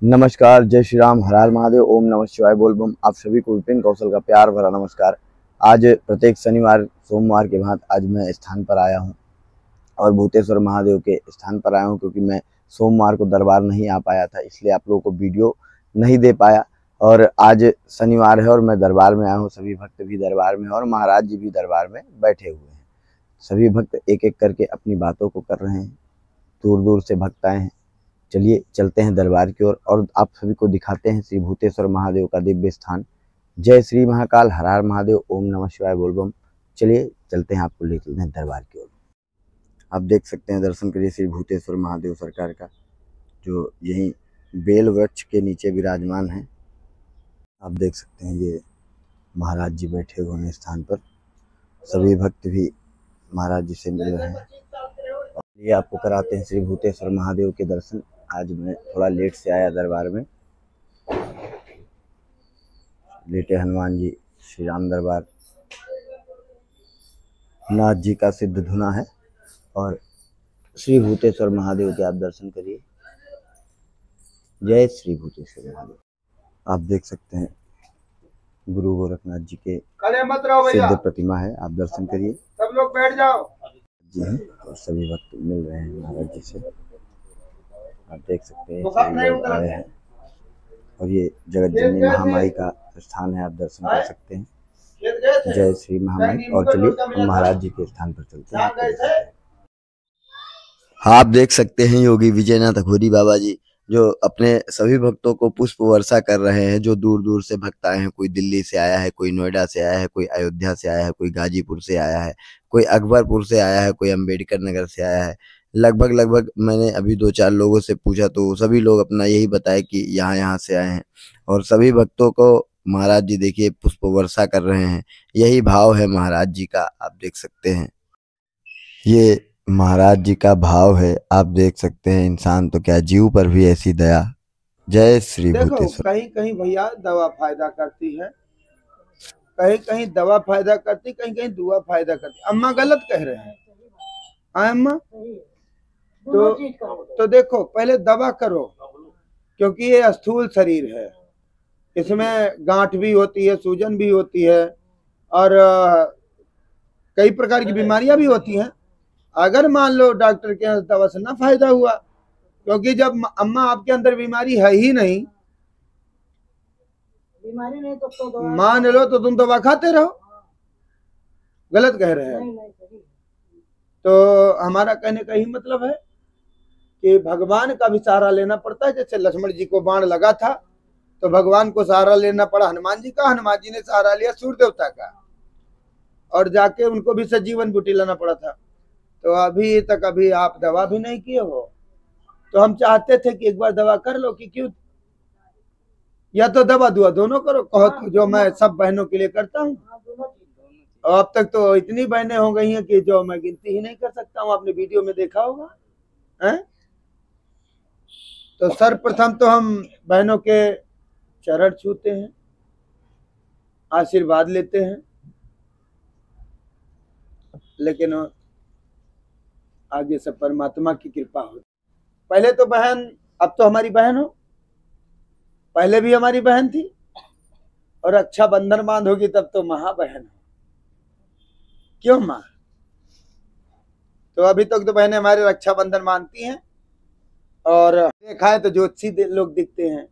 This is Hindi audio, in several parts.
नमस्कार, जय श्री राम, हर हर महादेव, ओम नमः शिवाय, बोल बम। आप सभी को विपिन कौशल का प्यार भरा नमस्कार। आज प्रत्येक शनिवार सोमवार के बाद आज मैं स्थान पर आया हूं और भूतेश्वर महादेव के स्थान पर आया हूं, क्योंकि मैं सोमवार को दरबार नहीं आ पाया था, इसलिए आप लोगों को वीडियो नहीं दे पाया। और आज शनिवार है और मैं दरबार में आया हूँ। सभी भक्त भी दरबार में हैं और महाराज जी भी दरबार में बैठे हुए हैं। सभी भक्त एक एक करके अपनी बातों को कर रहे हैं। दूर दूर से भक्त आए हैं। चलिए चलते हैं दरबार की ओर और आप सभी को दिखाते हैं श्री भूतेश्वर महादेव का दिव्य स्थान। जय श्री महाकाल, हर हर महादेव, ओम नमः शिवाय, बोल बम। चलिए चलते हैं, आपको ले चलते हैं दरबार की ओर। आप देख सकते हैं, दर्शन करिए श्री भूतेश्वर महादेव सरकार का, जो यहीं बेल वृक्ष के नीचे विराजमान है। आप देख सकते हैं ये महाराज जी बैठे हुए हैं स्थान पर। सभी भक्त भी महाराज जी से मिल रहे हैं। ये आपको कराते हैं श्री भूतेश्वर महादेव के दर्शन। आज मैं थोड़ा लेट से आया दरबार में। लेटे हनुमान जी, श्री राम दरबार, नाथ जी का सिद्ध धुना है और श्री भूतेश्वर महादेव के आप दर्शन करिए। जय श्री भूतेश्वर महादेव। आप देख सकते हैं गुरु गोरखनाथ जी के सिद्ध प्रतिमा है, आप दर्शन करिए। सब लोग बैठ जाओ जी हैं और सभी भक्त मिल रहे हैं महाराज जी से। आप देख सकते हैं सभी लोग आए हैं और ये जगत जननी महामाई का स्थान है, आप दर्शन कर सकते हैं। जय श्री महामाई। और चलिए हम महाराज जी के स्थान पर चलते हैं। हाँ, आप देख सकते हैं योगी विजयनाथ अघोरी बाबा जी, जो अपने सभी भक्तों को पुष्प वर्षा कर रहे हैं। जो दूर दूर से भक्त आए हैं, कोई दिल्ली से आया है, कोई नोएडा से आया है, कोई अयोध्या से आया है, कोई गाजीपुर से आया है, कोई अकबरपुर से आया है, कोई अंबेडकर नगर से आया है। लगभग मैंने अभी 2-4 लोगों से पूछा तो सभी लोग अपना यही बताए कि यहाँ से आए हैं। और सभी भक्तों को महाराज जी देखिए पुष्प वर्षा कर रहे हैं। यही भाव है महाराज जी का, आप देख सकते हैं। ये महाराज जी का भाव है, आप देख सकते हैं। इंसान तो क्या, जीव पर भी ऐसी दया। जय श्री भूतेश्वर। कहीं कहीं भैया दवा फायदा करती है, कहीं कहीं दवा फायदा करती, कहीं कहीं दुआ फायदा करती। अम्मा गलत कह रहे हैं। अम्मा तो देखो, पहले दवा करो, क्योंकि ये स्थूल शरीर है, इसमें गांठ भी होती है, सूजन भी होती है और कई प्रकार की बीमारियां भी होती हैं। अगर मान लो डॉक्टर के दवा से ना फायदा हुआ, क्योंकि जब अम्मा आपके अंदर बीमारी है ही नहीं, तो मान लो तो तुम दवा खाते रहो। गलत कह रहे हैं। तो हमारा कहने का ही मतलब है कि भगवान का भी सहारा लेना पड़ता है। जैसे लक्ष्मण जी को बाण लगा था तो भगवान को सहारा लेना पड़ा हनुमान जी का, हनुमान जी ने सहारा लिया सूर्य देवता का और जाके उनको भी सजीवन बूटी लाना पड़ा था। तो अभी तक आप दवा भी नहीं किए हो, तो हम चाहते थे कि एक बार दवा कर लो, कि क्यों, या तो दवा दुआ दोनों करो। कहो तो जो मैं सब बहनों के लिए करता हूँ। और अब तक तो इतनी बहनें हो गई हैं कि जो मैं गिनती ही नहीं कर सकता हूँ। आपने वीडियो में देखा होगा है? तो सर्वप्रथम तो हम बहनों के चरण छूते हैं, आशीर्वाद लेते हैं, लेकिन आगे से परमात्मा की कृपा हो। पहले तो बहन, अब तो हमारी बहन हो, पहले भी हमारी बहन थी और रक्षाबंधन बांधोगी तब तो महाबहन हो। क्यों माँ? तो अभी तक तो बहनें हमारे रक्षाबंधन मानती हैं और देखा है तो ज्योतिषी लोग दिखते हैं।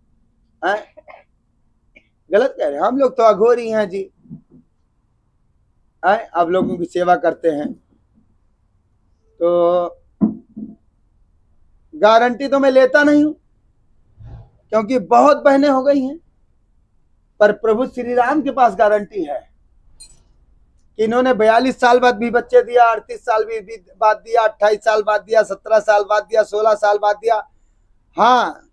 गलत कह रहे हैं, हम लोग तो अघोरी हैं जी। आप लोगों की सेवा करते हैं तो गारंटी तो मैं लेता नहीं हूं, क्योंकि बहुत बहनें हो गई हैं। पर प्रभु श्री राम के पास गारंटी है कि इन्होंने 42 साल बाद भी बच्चे दिया, 38 साल भी बाद दिया, 28 साल बाद दिया, 17 साल बाद दिया, 16 साल बाद दिया। हाँ,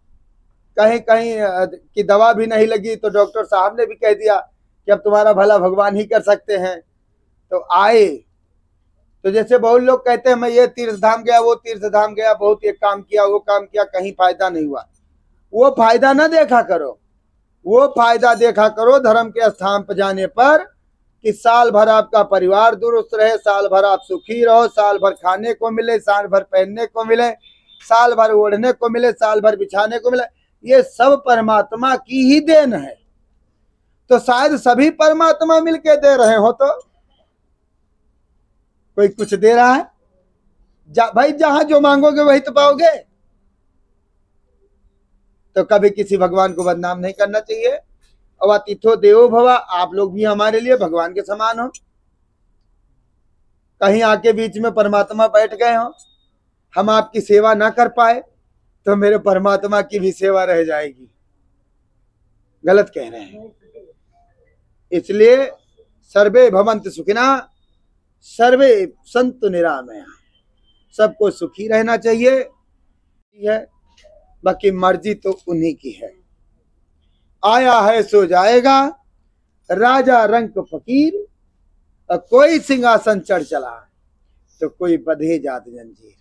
कहीं कहीं की दवा भी नहीं लगी तो डॉक्टर साहब ने भी कह दिया कि अब तुम्हारा भला भगवान ही कर सकते हैं। तो आए। तो जैसे बहुत लोग कहते हैं मैं ये तीर्थ धाम गया, वो तीर्थ धाम गया, बहुत ये काम किया, वो काम किया, कहीं फायदा नहीं हुआ। वो फायदा ना देखा करो, वो फायदा देखा करो धर्म के स्थान पर जाने पर, कि साल भर आपका परिवार दुरुस्त रहे, साल भर आप सुखी रहो, साल भर खाने को मिले, साल भर पहनने को मिले, साल भर ओढ़ने को मिले, साल भर बिछाने को मिले। ये सब परमात्मा की ही देन है। तो शायद सभी परमात्मा मिलके दे रहे हो, तो कोई कुछ दे रहा है। भाई जहां जो मांगोगे वही तो पाओगे। तो कभी किसी भगवान को बदनाम नहीं करना चाहिए। और अतिथो देवो भव, आप लोग भी हमारे लिए भगवान के समान हो। कहीं आके बीच में परमात्मा बैठ गए हो, हम आपकी सेवा ना कर पाए, तो मेरे परमात्मा की भी सेवा रह जाएगी। गलत कह रहे हैं। इसलिए सर्वे भवन्तु सुखिना सर्वे सन्तु निरामया, सबको सुखी रहना चाहिए है। बाकी मर्जी तो उन्हीं की है। आया है सो जाएगा, राजा रंक फकीर, और कोई सिंहासन चढ़ चला तो कोई बंधे जात जंजीर।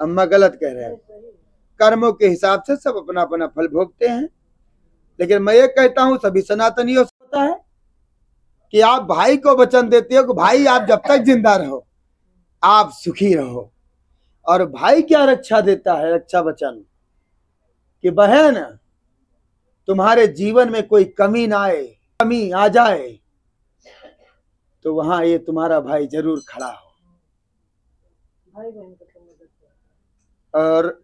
अम्मा गलत कह रहे हैं। कर्मों के हिसाब से सब अपना अपना फल भोगते हैं। लेकिन मैं ये कहता हूं सभी सनातनियों से होता है कि आप भाई को वचन देते हो कि भाई आप जब तक जिंदा रहो आप सुखी रहो। और भाई क्या रक्षा देता है? रक्षा वचन कि बहन तुम्हारे जीवन में कोई कमी ना आए, कमी आ जाए तो वहां ये तुम्हारा भाई जरूर खड़ा हो। और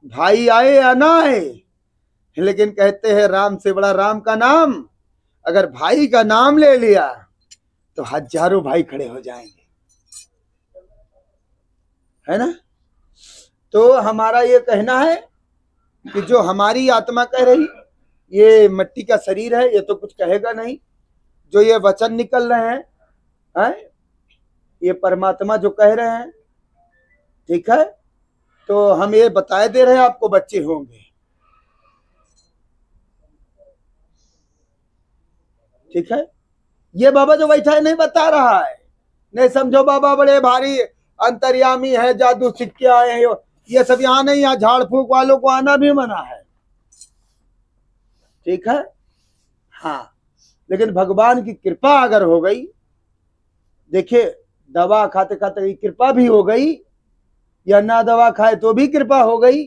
भाई आए या ना आए, लेकिन कहते हैं राम से बड़ा राम का नाम। अगर भाई का नाम ले लिया तो हजारों भाई खड़े हो जाएंगे, है ना। तो हमारा ये कहना है कि जो हमारी आत्मा कह रही, ये मिट्टी का शरीर है, ये तो कुछ कहेगा नहीं। जो ये वचन निकल रहे हैं, ये परमात्मा जो कह रहे हैं, ठीक है। तो हम ये बताए दे रहे हैं आपको बच्चे होंगे, ठीक है। ये बाबा जो बैठा है नहीं बता रहा है, नहीं समझो बाबा बड़े भारी अंतर्यामी है, जादू सिक्के आए हैं, ये सब यहाँ नहीं। यहाँ झाड़ फूक वालों को आना भी मना है, ठीक है। हाँ, लेकिन भगवान की कृपा अगर हो गई, देखिए दवा खाते खाते कृपा भी हो गई, या ना दवा खाए तो भी कृपा हो गई।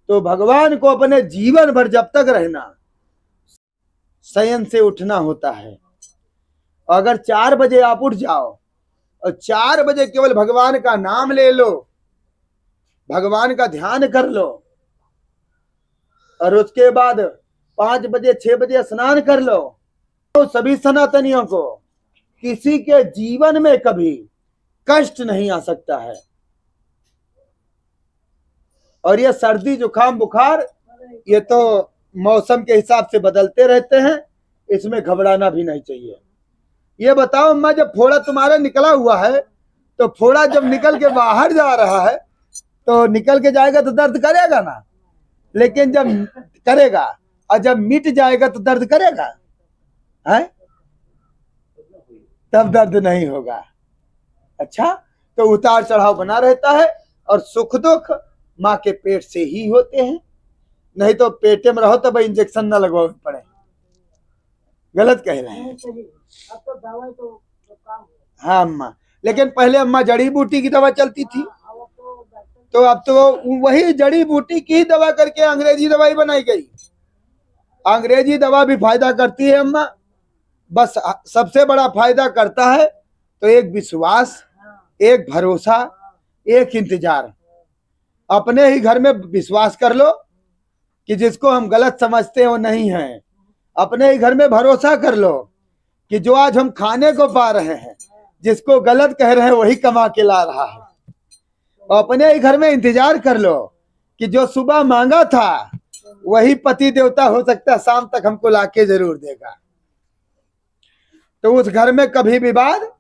तो भगवान को अपने जीवन भर जब तक रहना, शयन से उठना होता है। अगर 4 बजे आप उठ जाओ और 4 बजे केवल भगवान का नाम ले लो, भगवान का ध्यान कर लो, और उसके बाद 5 बजे 6 बजे स्नान कर लो, तो सभी सनातनियों को किसी के जीवन में कभी कष्ट नहीं आ सकता है। और ये सर्दी जुकाम बुखार ये तो मौसम के हिसाब से बदलते रहते हैं, इसमें घबराना भी नहीं चाहिए। ये बताओ अम्मा, जब फोड़ा तुम्हारा निकला हुआ है, तो फोड़ा जब निकल के बाहर जा रहा है तो निकल के जाएगा तो दर्द करेगा ना, लेकिन जब करेगा, और जब मिट जाएगा तो दर्द करेगा, है तब दर्द नहीं होगा। अच्छा, तो उतार चढ़ाव बना रहता है, और सुख दुख माँ के पेट से ही होते हैं। नहीं तो पेटे में रहो तो भाई इंजेक्शन ना लगवाओ पड़े। गलत कह रहे हैं। अब तो दवाई तो काम है। हाँ अम्मा, लेकिन पहले अम्मा जड़ी बूटी की दवा चलती थी, तो अब तो वही जड़ी बूटी की दवा करके अंग्रेजी दवाई बनाई गई। अंग्रेजी दवा भी फायदा करती है अम्मा, बस सबसे बड़ा फायदा करता है तो एक विश्वास, एक भरोसा, एक इंतजार। अपने ही घर में विश्वास कर लो कि जिसको हम गलत समझते हैं वो नहीं है। अपने ही घर में भरोसा कर लो कि जो आज हम खाने को पा रहे हैं, जिसको गलत कह रहे हैं वही कमा के ला रहा है। और अपने ही घर में इंतजार कर लो कि जो सुबह मांगा था वही पति देवता हो सकता है शाम तक हमको लाके जरूर देगा। तो उस घर में कभी विवाद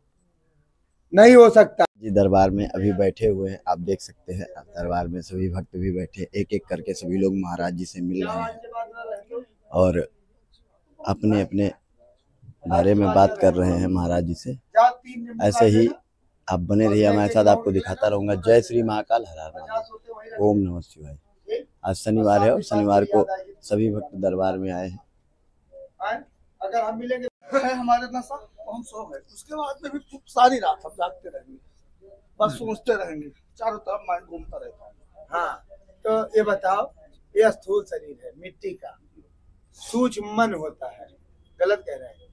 नहीं हो सकता। जी दरबार में अभी बैठे हुए हैं, आप देख सकते हैं दरबार में सभी भक्त भी बैठे, एक एक करके सभी लोग महाराज जी से मिल रहे हैं और अपने अपने बारे में बात कर रहे हैं महाराज जी से। ऐसे ही आप बने रहिए, मैं साथ आपको दिखाता रहूंगा। जय श्री महाकाल, हर हर महादेव, ओम नमः शिवाय। आज शनिवार है और शनिवार को सभी भक्त दरबार में आए हैं। अगर हम मिलेंगे है हमारे नशा तो हम सो गए, उसके बाद में भी सारी रात हम जागते रहेंगे, बस सोचते रहेंगे, चारों तरफ माइंड घूमता रहता है। हाँ, तो ये बताओ, ये स्थूल शरीर है मिट्टी का, सूक्ष्म मन होता है, गलत कह रहे हैं।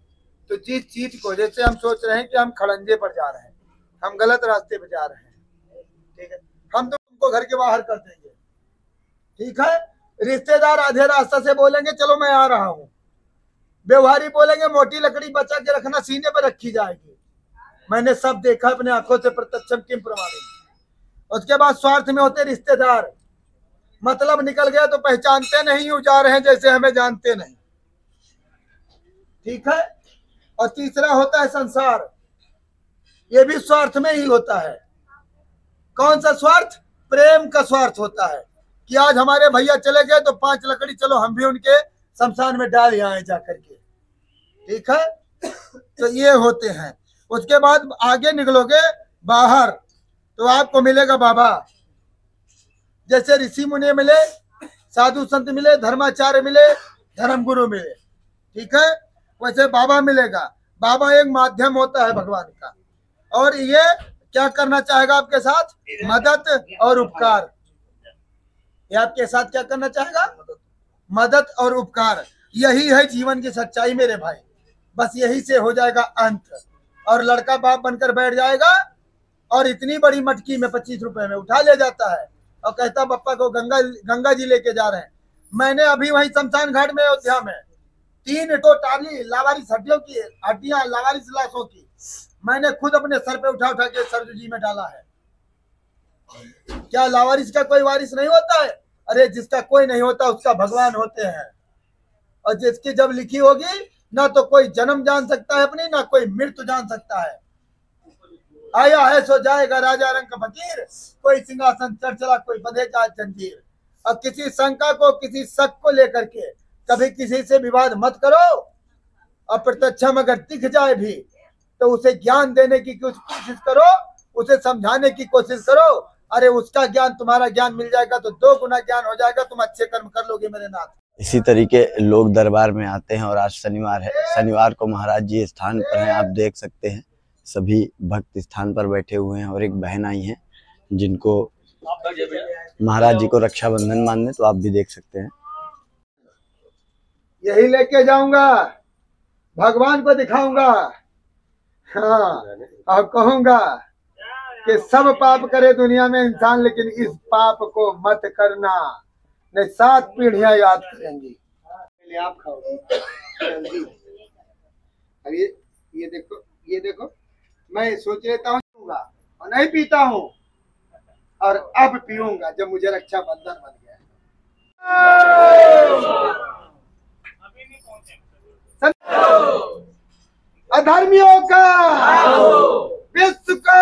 तो जिस चीज को, जैसे हम सोच रहे हैं कि हम खड़ंजे पर जा रहे हैं, हम गलत रास्ते पर जा रहे हैं, ठीक है, हम तो उनको घर के बाहर कर देंगे, ठीक है। रिश्तेदार आधे रास्ते से बोलेंगे चलो मैं आ रहा हूँ, व्यवहारी बोलेंगे मोटी लकड़ी बचा के रखना, सीने पर रखी जाएगी। मैंने सब देखा अपने आंखों से, प्रत्यक्षम किम प्रमाणित। उसके बाद स्वार्थ में होते रिश्तेदार, मतलब निकल गया तो पहचानते नहीं, जा रहे हैं जैसे हमें जानते नहीं, ठीक है। और तीसरा होता है संसार, ये भी स्वार्थ में ही होता है। कौन सा स्वार्थ? प्रेम का स्वार्थ होता है कि आज हमारे भैया चले गए तो 5 लकड़ी चलो हम भी उनके शमशान में डाल आए जाकर के, ठीक है। तो ये होते हैं। उसके बाद आगे निकलोगे बाहर तो आपको मिलेगा बाबा, जैसे ऋषि मुनि मिले, साधु संत मिले, धर्माचार्य मिले, धर्म गुरु मिले, ठीक है, वैसे बाबा मिलेगा। बाबा एक माध्यम होता है भगवान का, और ये क्या करना चाहेगा आपके साथ? मदद और उपकार। ये आपके साथ क्या करना चाहेगा? मदद और उपकार। यही है जीवन की सच्चाई मेरे भाई, बस यही से हो जाएगा अंत। और लड़का बाप बनकर बैठ जाएगा और इतनी बड़ी मटकी में 25 रुपए में उठा ले जाता है और कहता पापा को गंगा जी लेके जा रहे हैं। मैंने अभी वहीं शमशान घाट में, अयोध्या में, 3 टाली लावारिस हड्डियां लावारिस लाशों की मैंने खुद अपने सर पे उठा उठा के सरजू जी में डाला है। क्या लावारिस का कोई वारिस नहीं होता है? अरे जिसका कोई नहीं होता उसका भगवान होते हैं। और जिसकी जब लिखी होगी, ना तो कोई जन्म जान सकता है अपनी, ना कोई मृत्यु जान सकता है। आया है सो जाएगा राजा रंग का फकीर, कोई सिंहासन चढ़ चला कोई बंधेगा जंजीर। और किसी शंका को, किसी शक को लेकर के कभी किसी से विवाद मत करो। और प्रत्यक्षम अगर दिख जाए भी तो उसे ज्ञान देने की कोशिश करो, उसे समझाने की कोशिश करो। अरे उसका ज्ञान तुम्हारा ज्ञान मिल जाएगा तो 2 गुना ज्ञान हो जाएगा, तुम अच्छे कर्म कर लोगे मेरे नाथ। इसी तरीके लोग दरबार में आते हैं। और आज शनिवार है, शनिवार को महाराज जी स्थान पर हैं, आप देख सकते हैं सभी भक्त स्थान पर बैठे हुए हैं। और एक बहन आई हैं जिनको महाराज जी को रक्षाबंधन मानने, तो आप भी देख सकते हैं। यही लेके जाऊंगा, भगवान को दिखाऊंगा, हाँ, और कहूंगा कि सब पाप करे दुनिया में इंसान, लेकिन इस पाप को मत करना, नहीं 7 पीढ़ियां याद करेंगी। पहले आप खाओ जल्दी। अब ये देखो, ये देखो, मैं सोच लेता हूँ और नहीं पीता हूँ, और अब पीऊंगा जब मुझे रक्षाबंधन बन गया। अधर्मियों का, विश्व का,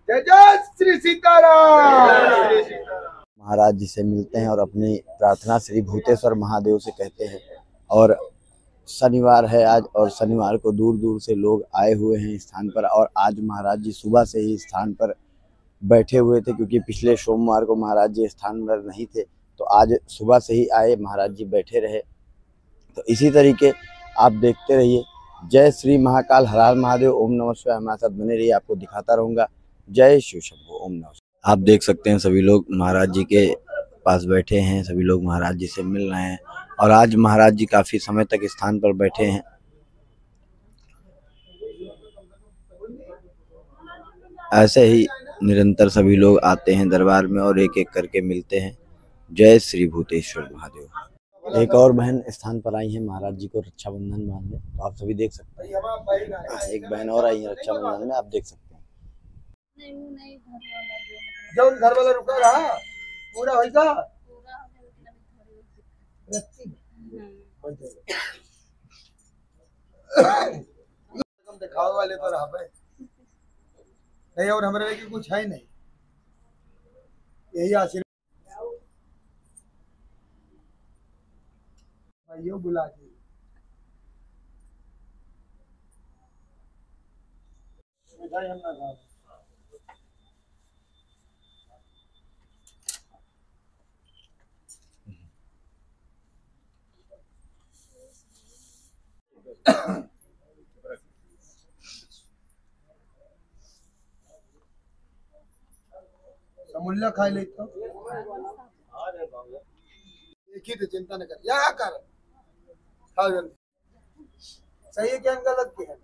जय जय श्री सीताराम। महाराज जी से मिलते हैं और अपनी प्रार्थना श्री भूतेश्वर महादेव से कहते हैं। और शनिवार है आज, और शनिवार को दूर दूर से लोग आए हुए हैं स्थान पर। और आज महाराज जी सुबह से ही स्थान पर बैठे हुए थे, क्योंकि पिछले सोमवार को महाराज जी स्थान पर नहीं थे, तो आज सुबह से ही आए, महाराज जी बैठे रहे। तो इसी तरीके आप देखते रहिए। जय श्री महाकाल, हर हर महादेव, ओम नमः शिवाय। हमारे साथ बने रहिए, आपको दिखाता रहूँगा। जय शिव शंभो, ओम नमः। आप देख सकते हैं सभी लोग महाराज जी के पास बैठे हैं, सभी लोग महाराज जी से मिल रहे हैं। और आज महाराज जी काफ़ी समय तक स्थान पर बैठे हैं। ऐसे ही निरंतर सभी लोग आते हैं दरबार में और एक एक करके मिलते हैं। जय श्री भूतेश्वर महादेव। एक और बहन स्थान पर आई है महाराज जी को रक्षाबंधन बांधने, तो आप सभी देख सकते हैं। एक बहन और आई है रक्षाबंधन में, आप देख सकते हैं। जो घर वाला रुका रहा पूरा होगा, दिखावे वाले तो रहा नहीं, और हमारे लिए कुछ है नहीं, यही आशीर्वाद भाइयों बुला के। मिठाई हम ना खा, समूल फुल्ला खा ले तो एक ही तो चिंता न कर यहाँ कर खाओ जल्दी। सही है क्या गलत क्या है?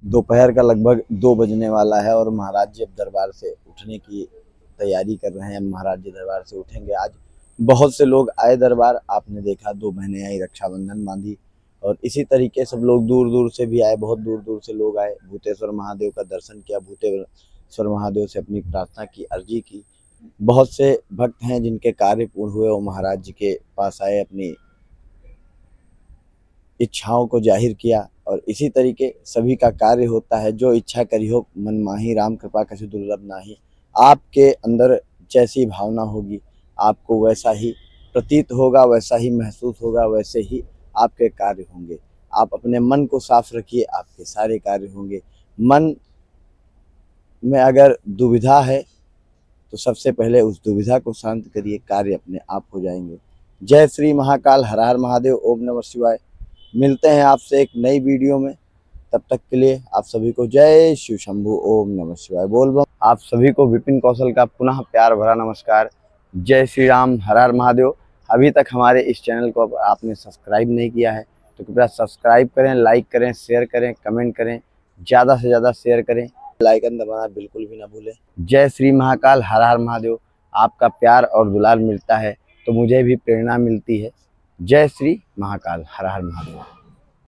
दोपहर का लगभग 2 बजने वाला है और महाराज जी अब दरबार से उठने की तैयारी कर रहे हैं। महाराज जी दरबार से उठेंगे। आज बहुत से लोग आए दरबार, आपने देखा 2 बहनें आई, रक्षाबंधन बांधी, और इसी तरीके सब लोग दूर दूर से भी आए, बहुत दूर दूर से लोग आए। भूतेश्वर महादेव का दर्शन किया, भूतेश्वर महादेव से अपनी प्रार्थना की, अर्जी की। बहुत से भक्त हैं जिनके कार्य पूर्ण हुए, वो महाराज जी के पास आए, अपनी इच्छाओं को जाहिर किया। और इसी तरीके सभी का कार्य होता है। जो इच्छा करी हो मन माही, राम कृपा कछु दुर्लभ नाही। आपके अंदर जैसी भावना होगी आपको वैसा ही प्रतीत होगा, वैसा ही महसूस होगा, वैसे ही आपके कार्य होंगे। आप अपने मन को साफ रखिए, आपके सारे कार्य होंगे। मन में अगर दुविधा है तो सबसे पहले उस दुविधा को शांत करिए, कार्य अपने आप हो जाएंगे। जय श्री महाकाल, हर हर महादेव, ओम नमः शिवाय। मिलते हैं आपसे एक नई वीडियो में, तब तक के लिए आप सभी को जय शिव शंभु, ओम नमः शिवाय बोल बम। आप सभी को विपिन कौशल का पुनः प्यार भरा नमस्कार। जय श्री राम, हर हर महादेव। अभी तक हमारे इस चैनल को आपने सब्सक्राइब नहीं किया है तो कृपया सब्सक्राइब करें, लाइक करें, शेयर करें, कमेंट करें, ज़्यादा से ज़्यादा शेयर करें, बेल आइकन दबाना बिल्कुल भी ना भूलें। जय श्री महाकाल, हर हर महादेव। आपका प्यार और दुलार मिलता है तो मुझे भी प्रेरणा मिलती है। जय श्री महाकाल, हर हर महादेव।